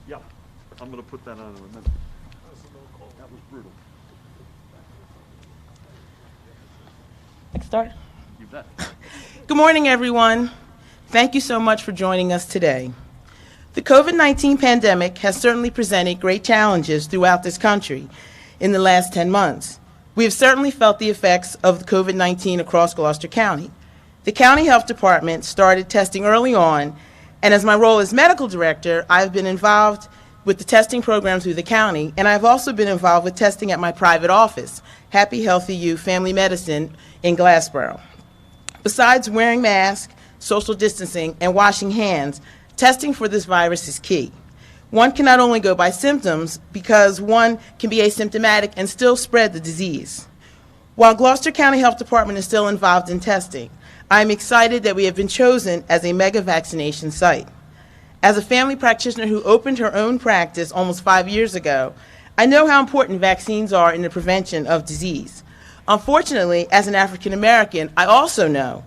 Yeah, I'm going to put that on in a minute. That was brutal. Start. You bet. Good morning, everyone. Thank you so much for joining us today. The COVID-19 pandemic has certainly presented great challenges throughout this country in the last 10 months. We have certainly felt the effects of the COVID-19 across Gloucester County. The County Health Department started testing early on, and as my role as medical director, I've been involved with the testing program through the county, and I've also been involved with testing at my private office, Happy Healthy You Family Medicine in Glassboro. Besides wearing masks, social distancing, and washing hands, testing for this virus is key. One can not only go by symptoms, because one can be asymptomatic and still spread the disease. While Gloucester County Health Department is still involved in testing, I'm excited that we have been chosen as a mega vaccination site. As a family practitioner who opened her own practice almost 5 years ago, I know how important vaccines are in the prevention of disease. Unfortunately, as an African American, I also know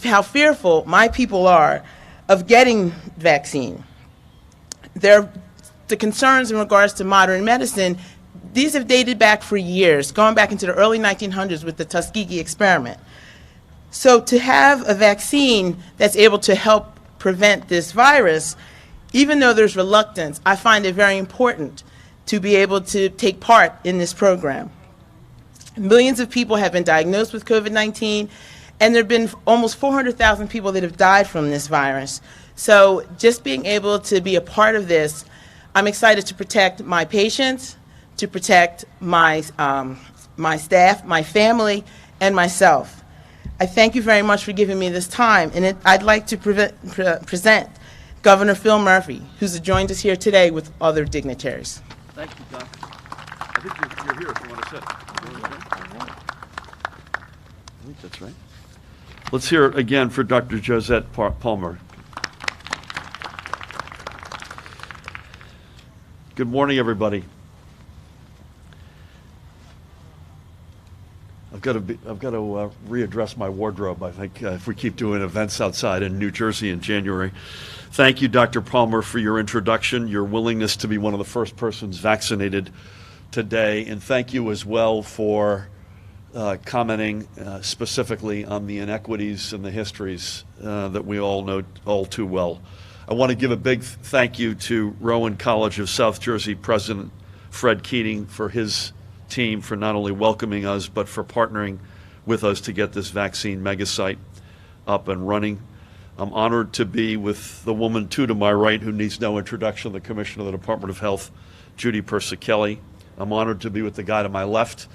how fearful my people are of getting vaccine. The concerns in regards to modern medicine, these have dated back for years, going back into the early 1900s with the Tuskegee experiment. So to have a vaccine that's able to help prevent this virus, even though there's reluctance, I find it very important to be able to take part in this program. Millions of people have been diagnosed with COVID-19, and there have been almost 400,000 people that have died from this virus. So just being able to be a part of this, I'm excited to protect my patients, to protect my staff, my family, and myself. I thank you very much for giving me this time, and I'd like to present Governor Phil Murphy, who's joined us here today with other dignitaries. Thank you, Doc. I think you're here if you want to sit. I think that's right. Let's hear it again for Dr. Josette Palmer. Good morning, everybody. I've got to readdress my wardrobe, I think, if we keep doing events outside in New Jersey in January. Thank you, Dr. Palmer, for your introduction, your willingness to be one of the first persons vaccinated today, and thank you as well for commenting specifically on the inequities and the histories that we all know all too well. I want to give a big thank you to Rowan College of South Jersey President Fred Keating for his team for not only welcoming us, but for partnering with us to get this vaccine megasite up and running. I'm honored to be with the woman to my right, who needs no introduction, the Commissioner of the Department of Health, Judy Persicelli. I'm honored to be with the guy to my left,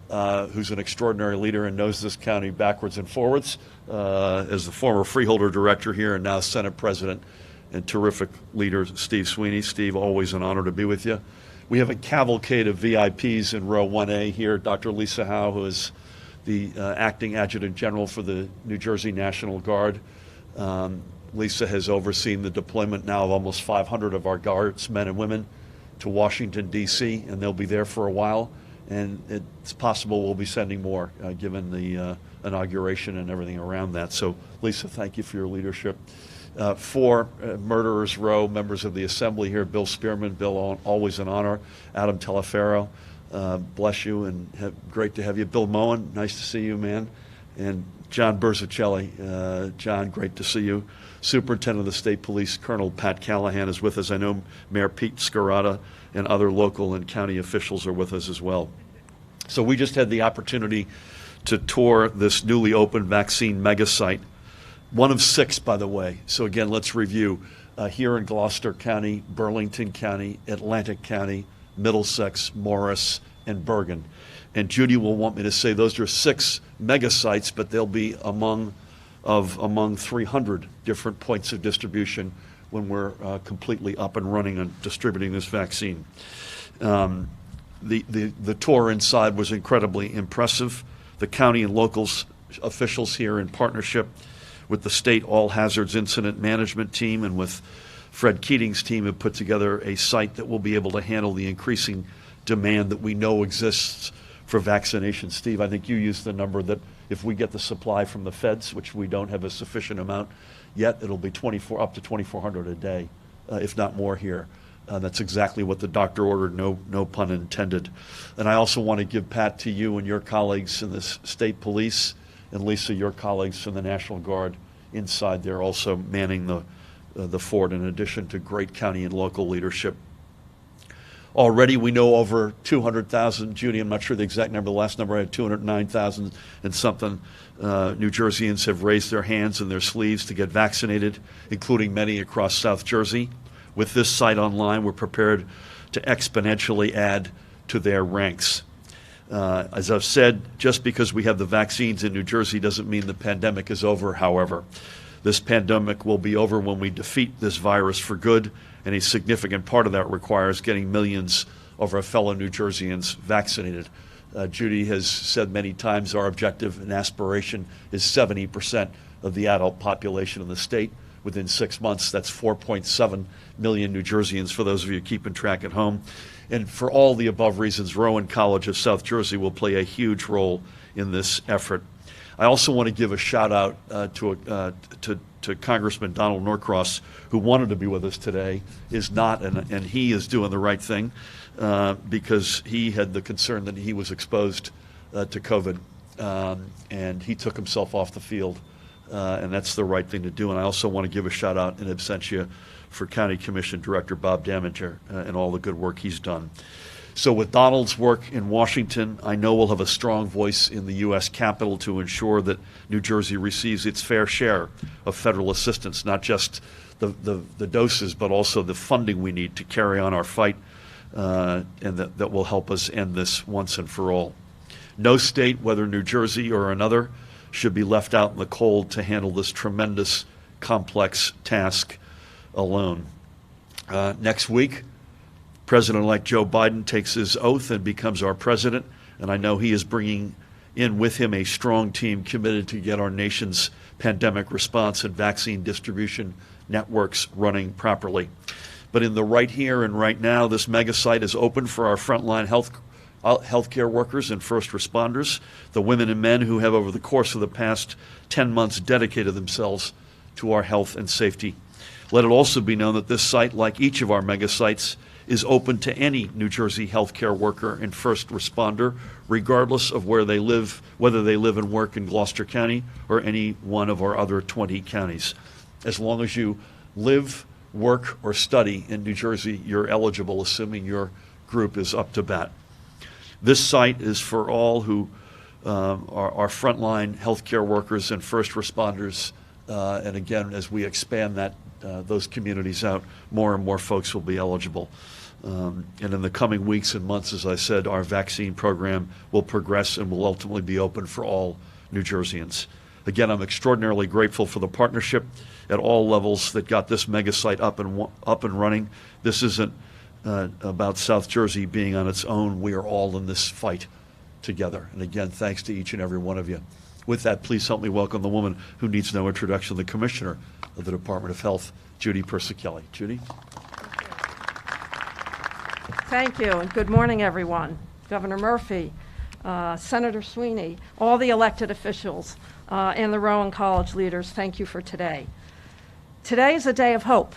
who's an extraordinary leader and knows this county backwards and forwards, as the former freeholder director here and now Senate President and terrific leader, Steve Sweeney. Steve, always an honor to be with you. We have a cavalcade of VIPs in row 1A here. Dr. Lisa Howe, who is the acting adjutant general for the New Jersey National Guard. Lisa has overseen the deployment now of almost 500 of our Guards, men and women, to Washington, D.C., and they'll be there for a while. And it's possible we'll be sending more, given the inauguration and everything around that. So, Lisa, thank you for your leadership. For Murderers Row, members of the Assembly here, Bill Spearman. Bill, always an honor. Adam Teleferro, bless you, and great to have you. Bill Moen, nice to see you, man. And John Berzicelli. John, great to see you. Superintendent of the State Police, Colonel Pat Callahan, is with us. I know Mayor Pete Scarata and other local and county officials are with us as well. So we just had the opportunity to tour this newly opened vaccine megasite. One of 6, by the way. So again, let's review. Here in Gloucester County, Burlington County, Atlantic County, Middlesex, Morris, and Bergen. And Judy will want me to say those are 6 megasites, but they'll be among 300 different points of distribution when we're completely up and running and distributing this vaccine. The tour inside was incredibly impressive. The county and local officials here in partnership with the state all hazards incident management team and with Fred Keating's team have put together a site that will be able to handle the increasing demand that we know exists for vaccination. Steve, I think you used the number that if we get the supply from the feds, which we don't have a sufficient amount yet, it'll be up to 2,400 a day if not more here. That's exactly what the doctor ordered, no pun intended. And I also want to give Pat to you and your colleagues in the state police, and Lisa, your colleagues from the National Guard inside there also manning the fort, in addition to great county and local leadership. Already we know over 200,000, Judy, I'm not sure the exact number, the last number I had 209,000 and something, New Jerseyans have raised their hands and their sleeves to get vaccinated, including many across South Jersey. With this site online, we're prepared to exponentially add to their ranks. As I've said, just because we have the vaccines in New Jersey doesn't mean the pandemic is over, however. This pandemic will be over when we defeat this virus for good, and a significant part of that requires getting millions of our fellow New Jerseyans vaccinated. Judy has said many times our objective and aspiration is 70% of the adult population in the state within 6 months. That's 4.7 million New Jerseyans, for those of you keeping track at home. And for all the above reasons, Rowan College of South Jersey will play a huge role in this effort. I also want to give a shout out to Congressman Donald Norcross, who wanted to be with us today, is not, and he is doing the right thing because he had the concern that he was exposed to COVID, and he took himself off the field, and that's the right thing to do. And I also want to give a shout out in absentia for County Commission Director Bob Daminger and all the good work he's done. So with Donald's work in Washington, I know we'll have a strong voice in the U.S. Capitol to ensure that New Jersey receives its fair share of federal assistance, not just the doses, but also the funding we need to carry on our fight, and that will help us end this once and for all. No state, whether New Jersey or another, should be left out in the cold to handle this tremendous, complex task alone. Next week, President-elect Joe Biden takes his oath and becomes our president, and I know he is bringing in with him a strong team committed to get our nation's pandemic response and vaccine distribution networks running properly. But in the right here and right now, this megasite is open for our frontline healthcare workers and first responders, the women and men who have over the course of the past 10 months dedicated themselves to our health and safety. Let it also be known that this site, like each of our megasites, is open to any New Jersey healthcare worker and first responder, regardless of where they live, whether they live and work in Gloucester County or any one of our other 20 counties. As long as you live, work, or study in New Jersey, you're eligible, assuming your group is up to bat. This site is for all who are frontline healthcare workers and first responders. And again, as we expand those communities out, more and more folks will be eligible. And in the coming weeks and months, as I said, our vaccine program will progress and will ultimately be open for all New Jerseyans. Again, I'm extraordinarily grateful for the partnership at all levels that got this megasite up and running. This isn't about South Jersey being on its own. We are all in this fight together. And again, thanks to each and every one of you. With that, please help me welcome the woman who needs no introduction, the Commissioner of the Department of Health, Judy Persichilli. Judy? Thank you, and good morning, everyone. Governor Murphy, Senator Sweeney, all the elected officials, and the Rowan College leaders, thank you for today. Today is a day of hope,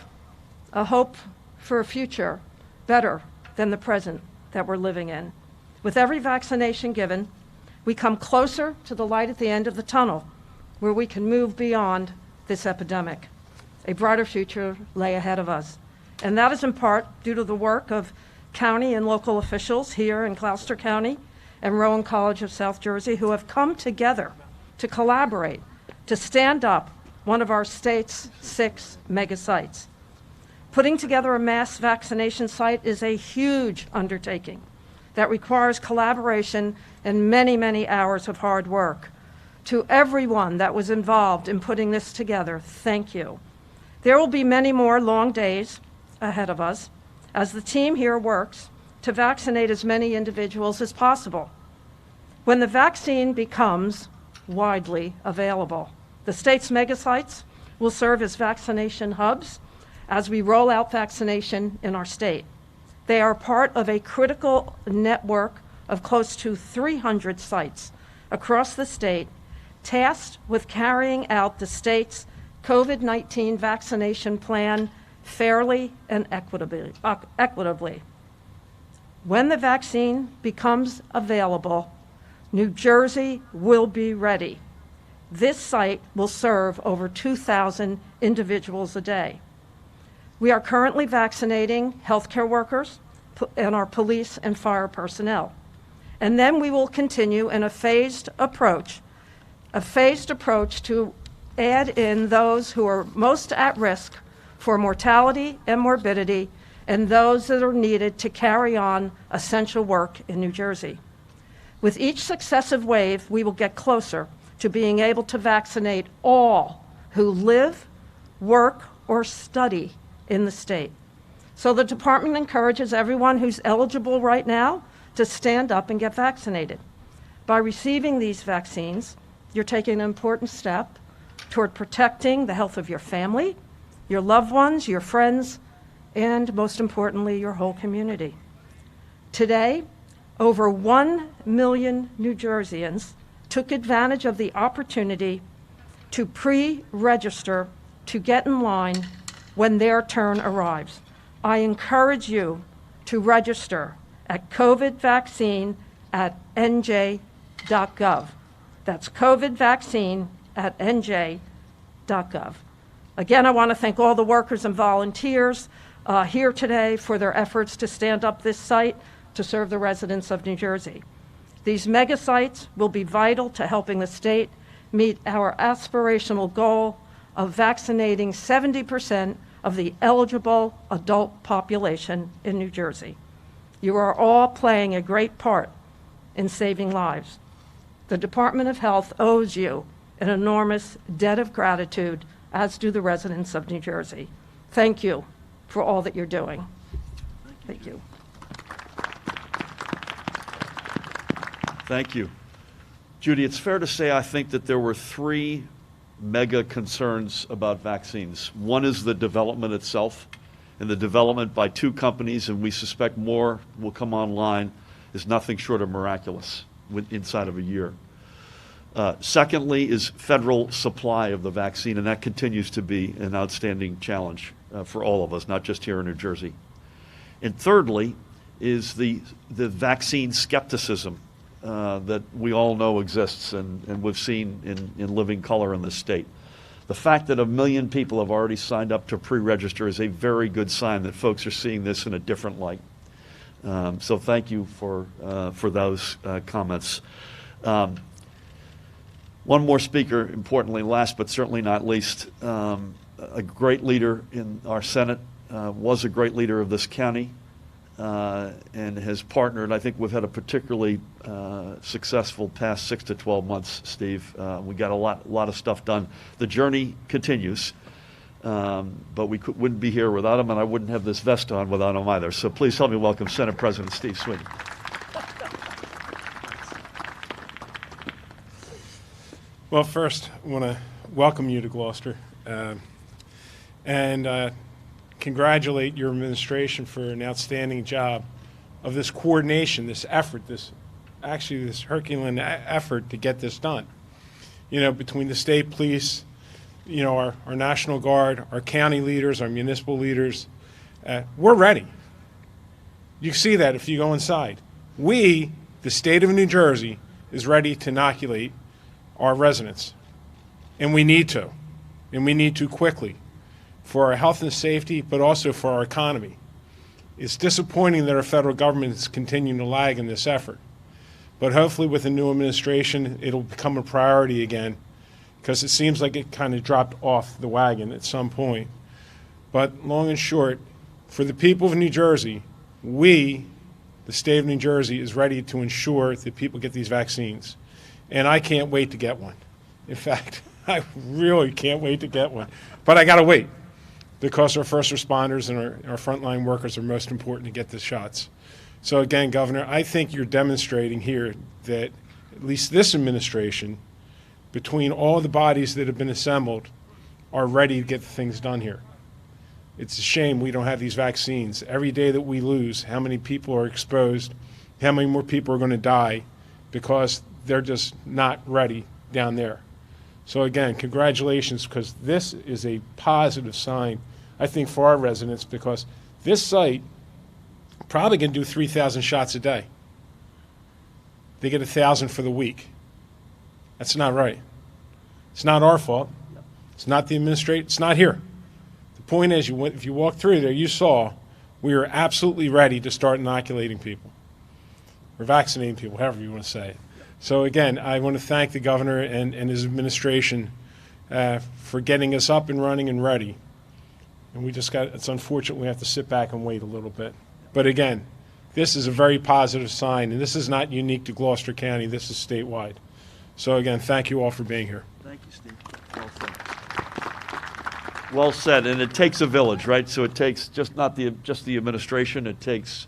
a hope for a future better than the present that we're living in. With every vaccination given, we come closer to the light at the end of the tunnel, where we can move beyond this epidemic. A brighter future lay ahead of us. And that is in part due to the work of county and local officials here in Gloucester County and Rowan College of South Jersey, who have come together to collaborate, to stand up one of our state's 6 mega sites. Putting together a mass vaccination site is a huge undertaking that requires collaboration and many, many hours of hard work. To everyone that was involved in putting this together, thank you. There will be many more long days ahead of us as the team here works to vaccinate as many individuals as possible. When the vaccine becomes widely available, the state's megasites will serve as vaccination hubs as we roll out vaccination in our state. They are part of a critical network of close to 300 sites across the state, tasked with carrying out the state's COVID-19 vaccination plan fairly and equitably. When the vaccine becomes available, New Jersey will be ready. This site will serve over 2,000 individuals a day. We are currently vaccinating healthcare workers and our police and fire personnel. And then we will continue in a phased approach to add in those who are most at risk for mortality and morbidity and those that are needed to carry on essential work in New Jersey. With each successive wave, we will get closer to being able to vaccinate all who live, work, or study in the state. So the department encourages everyone who's eligible right now to stand up and get vaccinated. By receiving these vaccines, you're taking an important step toward protecting the health of your family, your loved ones, your friends, and most importantly, your whole community. Today, over 1 million New Jerseyans took advantage of the opportunity to pre-register to get in line when their turn arrives. I encourage you to register at covidvaccine@nj.gov. That's covidvaccine@nj.gov. Again, I want to thank all the workers and volunteers here today for their efforts to stand up this site to serve the residents of New Jersey. These megasites will be vital to helping the state meet our aspirational goal of vaccinating 70% of the eligible adult population in New Jersey. You are all playing a great part in saving lives. The Department of Health owes you an enormous debt of gratitude, as do the residents of New Jersey. Thank you for all that you're doing. Thank you. Thank you. Judy, it's fair to say I think that there were three mega concerns about vaccines. One is the development itself, and the development by two companies, and we suspect more will come online, is nothing short of miraculous inside of a year. Secondly is federal supply of the vaccine, and that continues to be an outstanding challenge for all of us, not just here in New Jersey. And thirdly is the vaccine skepticism that we all know exists and we've seen in living color in this state. The fact that 1 million people have already signed up to pre-register is a very good sign that folks are seeing this in a different light. So thank you for those comments. One more speaker, importantly, last but certainly not least, a great leader in our Senate, was a great leader of this county, and has partnered. I think we've had a particularly successful past 6 to 12 months, Steve. We got a lot of stuff done. The journey continues, but we wouldn't be here without him, and I wouldn't have this vest on without him either. So please help me welcome Senate President Steve Sweeney. Well, first, I want to welcome you to Gloucester and congratulate your administration for an outstanding job of this coordination, this effort, this Herculean effort to get this done. You know, between the state police, you know, our National Guard, our county leaders, our municipal leaders, we're ready. You see that if you go inside. We, the state of New Jersey, is ready to inoculate our residents, and we need to quickly for our health and safety, but also for our economy. It's disappointing that our federal government is continuing to lag in this effort, but hopefully with the new administration it'll become a priority again, because it seems like it kind of dropped off the wagon at some point. But long and short, for the people of New Jersey, we, the state of New Jersey, is ready to ensure that people get these vaccines. And I can't wait to get one. In fact, I really can't wait to get one. But I got to wait, because our first responders and our frontline workers are most important to get the shots. So again, Governor, I think you're demonstrating here that at least this administration, between all the bodies that have been assembled, are ready to get things done here. It's a shame we don't have these vaccines. Every day that we lose, how many people are exposed, how many more people are going to die because they're just not ready down there. So again, congratulations, because this is a positive sign, I think, for our residents, because this site probably can do 3,000 shots a day. They get 1,000 for the week. That's not right. It's not our fault. It's not the administration. It's not here. The point is, if you walk through there, you saw we are absolutely ready to start inoculating people, or vaccinating people, however you want to say it. So again, I want to thank the governor and his administration for getting us up and running and ready. And it's unfortunate we have to sit back and wait a little bit. But again, this is a very positive sign, and this is not unique to Gloucester County. This is statewide. So again, thank you all for being here. Thank you, Steve. Well said, and it takes a village, right? So it takes just the administration. It takes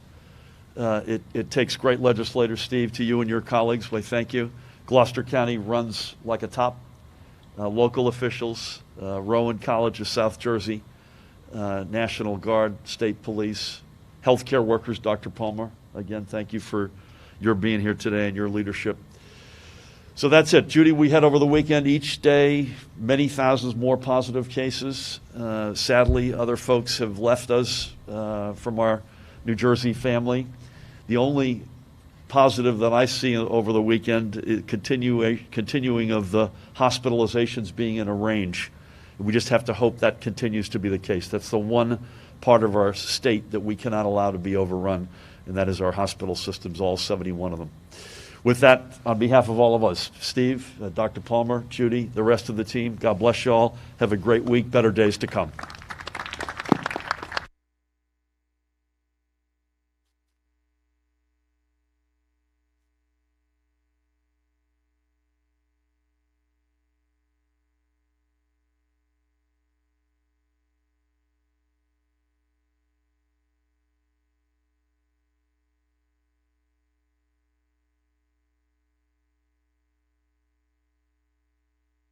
it takes great legislators, Steve. To you and your colleagues, we thank you. Gloucester County runs like a top. Local officials, Rowan College of South Jersey, National Guard, State Police, healthcare workers. Dr. Palmer, again, thank you for your being here today and your leadership. So that's it. Judy, we had over the weekend each day many thousands more positive cases. Sadly, other folks have left us from our New Jersey family. The only positive that I see over the weekend is continuing of the hospitalizations being in a range. We just have to hope that continues to be the case. That's the one part of our state that we cannot allow to be overrun, and that is our hospital systems, all 71 of them. With that, on behalf of all of us, Steve, Dr. Palmer, Judy, the rest of the team, God bless you all. Have a great week. Better days to come.